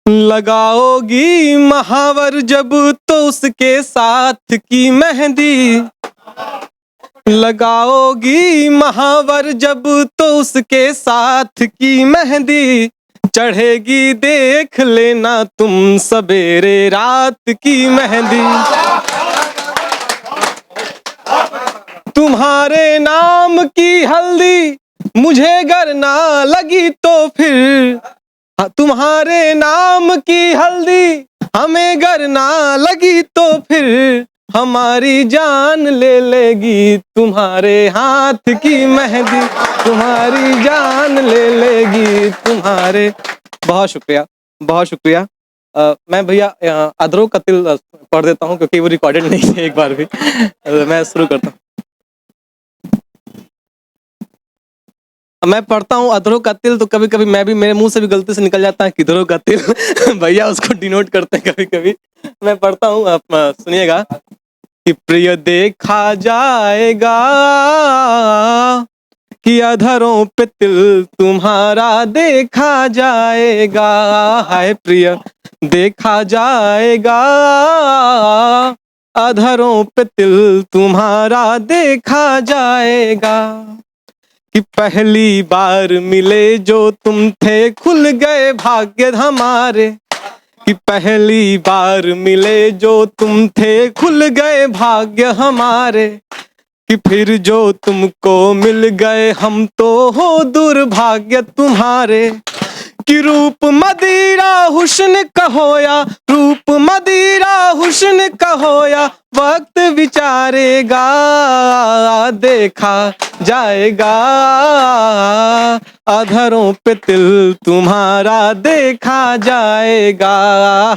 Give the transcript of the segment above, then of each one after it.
लगाओगी महावर जब तो उसके साथ की मेहंदी, लगाओगी महावर जब तो उसके साथ की मेहंदी, चढ़ेगी देख लेना तुम सवेरे रात की मेहंदी। तुम्हारे नाम की हल्दी मुझे गर ना लगी तो फिर, तुम्हारे नाम की हल्दी हमें गर ना लगी तो फिर, हमारी जान ले लेगी तुम्हारे हाथ की मेहंदी, तुम्हारी जान ले लेगी तुम्हारे। बहुत शुक्रिया, बहुत शुक्रिया। मैं भैया अधरों का तिल पढ़ देता हूँ क्योंकि वो रिकॉर्डेड नहीं है एक बार भी। मैं शुरू करता हूँ। मैं पढ़ता हूँ अधरों का तिल, तो कभी कभी मैं भी, मेरे मुंह से भी गलती से निकल जाता है किधरों का तिल। भैया उसको डिनोट करते हैं कभी कभी। मैं पढ़ता हूँ, आप सुनिएगा। कि प्रिय देखा जाएगा कि अधरों पे तिल तुम्हारा देखा जाएगा, हाय प्रिय देखा जाएगा अधरों पे तिल तुम्हारा देखा जाएगा। कि पहली बार मिले जो तुम थे खुल गए भाग्य हमारे, कि पहली बार मिले जो तुम थे खुल गए भाग्य हमारे, कि फिर जो तुमको मिल गए हम तो हो दुर्भाग्य तुम्हारे। कि रूप मदिरा हुस्न कहो या, रूप मदिरा हुस्न कहो या, वक्त विचारेगा देखा जाएगा अधरों पे तिल तुम्हारा देखा जाएगा,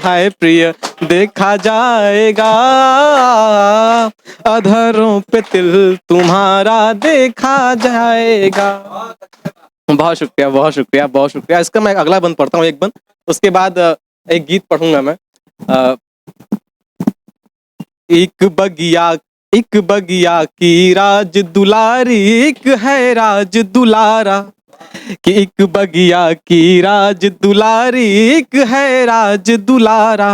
हाय प्रिय देखा जाएगा अधरों पे तिल तुम्हारा देखा जाएगा। बहुत शुक्रिया, बहुत शुक्रिया, बहुत शुक्रिया। इसका मैं अगला बंद पढ़ता हूँ, एक बंद, उसके बाद एक गीत पढ़ूंगा मैं। एक बगिया की राज दुलारी, एक है राज दुलारा, कि एक बगिया की राज दुलारी, एक है राज दुलारा,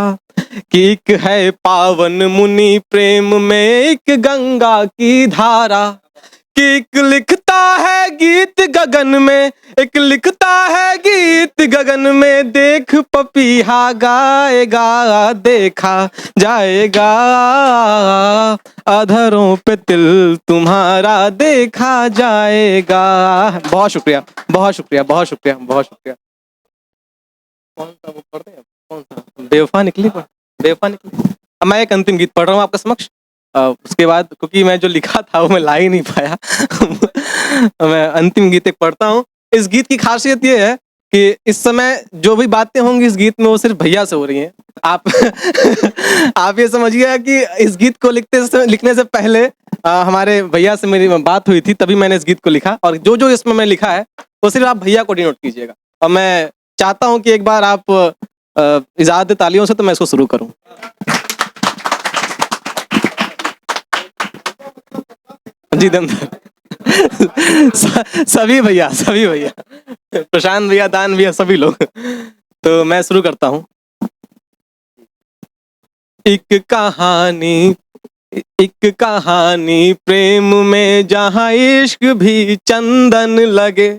कि एक है पावन मुनि प्रेम में एक गंगा की धारा, कि एक लिखता है गीत गगन में, एक लिखता है गीत गगन में, देख पपीहा गाएगा देखा जाएगा अधरों पे तिल तुम्हारा देखा जाएगा। बहुत शुक्रिया, बहुत शुक्रिया, बहुत शुक्रिया, बहुत शुक्रिया। कौन सा वो पढ़ते हैं, कौन सा बेवफा निकली, बेवफा निकली। अब मैं एक अंतिम गीत पढ़ रहा हूँ आपके समक्ष। उसके बाद क्योंकि मैं जो लिखा था वो मैं ला ही नहीं पाया। मैं अंतिम गीत एक पढ़ता हूँ। इस गीत की खासियत ये है कि इस समय जो भी बातें होंगी इस गीत में वो सिर्फ भैया से हो रही हैं। आप आप ये समझिए कि इस गीत को लिखने से पहले हमारे भैया से मेरी बात हुई थी, तभी मैंने इस गीत को लिखा, और जो जो इसमें मैं लिखा है वो सिर्फ आप भैया को डिनोट कीजिएगा। और मैं चाहता हूँ कि एक बार आप इजाजत तालियों से तो मैं इसको शुरू करूँ। जी सभी भैया, सभी भैया, प्रशांत भैया, दान भैया, सभी लोग। तो मैं शुरू करता हूँ। एक कहानी प्रेम में जहाँ इश्क भी चंदन लगे,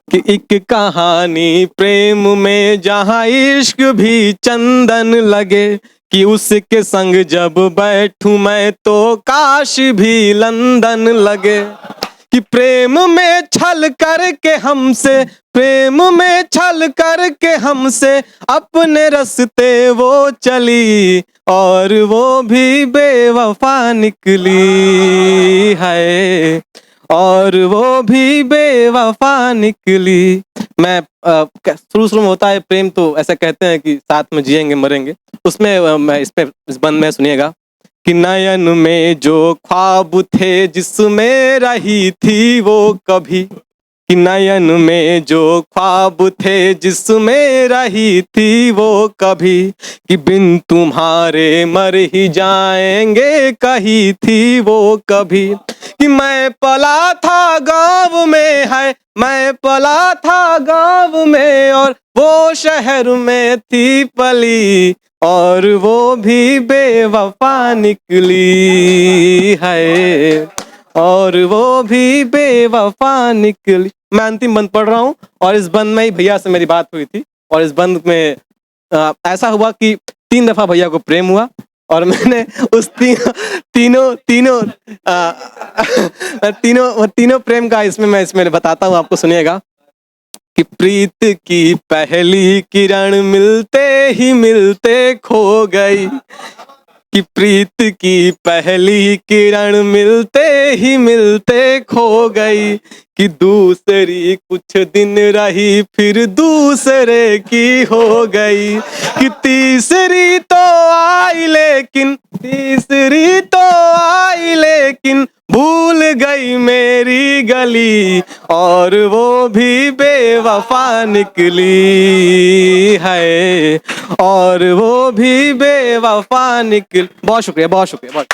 कि एक कहानी प्रेम में जहाँ इश्क भी चंदन लगे, कि उसके संग जब बैठूं मैं तो काश भी लंदन लगे, कि प्रेम में छल करके हमसे, प्रेम में छल करके हमसे अपने रास्ते वो चली, और वो भी बेवफा निकली है, और वो भी बेवफा निकली। मैं शुरू में होता है प्रेम तो ऐसा कहते हैं कि साथ में जिएंगे मरेंगे, उसमें मैं इस बंद में सुनिएगा। कि नयन में जो ख्वाब थे जिसमें रही थी वो कभी, कि नयन में जो ख्वाब थे जिसमें रही थी वो कभी, कि बिन तुम्हारे मर ही जाएंगे कही थी वो कभी, कि मैं पला था गाँव में है, मैं पला था गाँव में और वो शहर में थी पली और वो भी बेवफा निकली है, और वो भी बेवफा निकली। मैं अंतिम बंद पढ़ रहा हूँ और इस बंद में ही भैया से मेरी बात हुई थी और इस बंद में ऐसा हुआ कि 3 दफा भैया को प्रेम हुआ और मैंने उस तीनों प्रेम का मैं इसमें बताता हूँ, आपको सुनिएगा। कि प्रीत की पहली किरण मिलते खो गई, कि प्रीत की पहली किरण मिलते खो गई, कि दूसरी कुछ दिन रही फिर दूसरे की हो गई, कि तीसरी तो आई लेकिन भूल गई मेरी गली और वो भी बेवफा निकली है, और वो भी बेवफा निकली। बहुत शुक्रिया, बहुत शुक्रिया, बहुत।